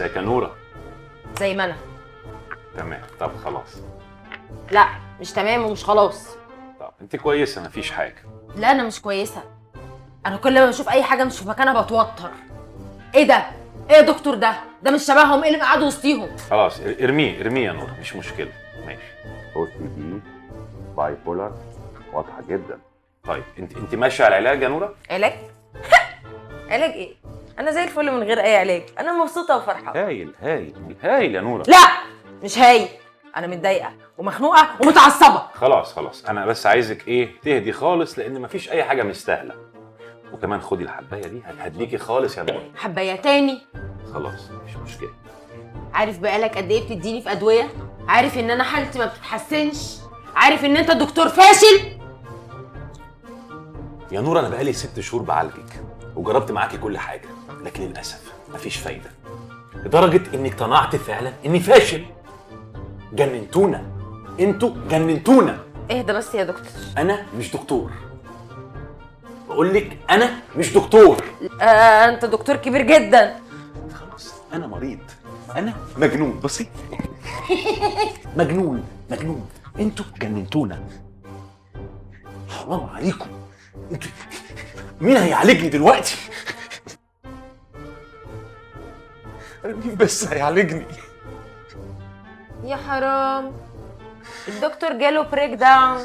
ازيك يا نوره؟ زي ما انا. تمام. طب خلاص. لا مش تمام ومش خلاص. طب انت كويسه مفيش حاجه. لا انا مش كويسه. انا كل ما بشوف اي حاجه مش في مكانها بتوتر. ايه ده؟ ايه يا دكتور ده مش شبههم، ايه اللي قاعد وسطيهم؟ خلاص ارميه يا نوره، مش مشكله. ماشي. OCD باي بولار واضحه جدا. طيب انت ماشيه على العلاج يا نوره؟ علاج؟ علاج ايه؟ انا زي الفل من غير اي علاج، انا مبسوطه وفرحانه. هايل يا نوره. لا مش هاي، انا متضايقه ومخنوقه ومتعصبه. خلاص انا بس عايزك تهدي خالص، لان مفيش اي حاجه مستاهله. وكمان خدي الحبايه دي هتهديكي خالص يا نوره. حبايه تاني؟ خلاص مش مشكله. عارف بقالك قد ايه بتديني في ادويه؟ عارف ان انا حالتي ما بتتحسنش؟ عارف ان انت دكتور فاشل؟ يا نوره انا بقالي 6 شهور بعالجك وجربت معاكي كل حاجه، لكن للاسف مفيش فايده، لدرجه اني اقتنعت فعلا اني فاشل. جننتونا، انتوا جننتونا. اهدى بس يا دكتور. انا مش دكتور، بقول لك انا مش دكتور. انت دكتور كبير جدا. خلاص انا مريض، انا مجنون. بصي مجنون. انتوا جننتونا. حرام عليكم. انتوا مين هيعالجني دلوقتي؟ مين بس هيعالجني؟ يا حرام، الدكتور جاله بريك داون.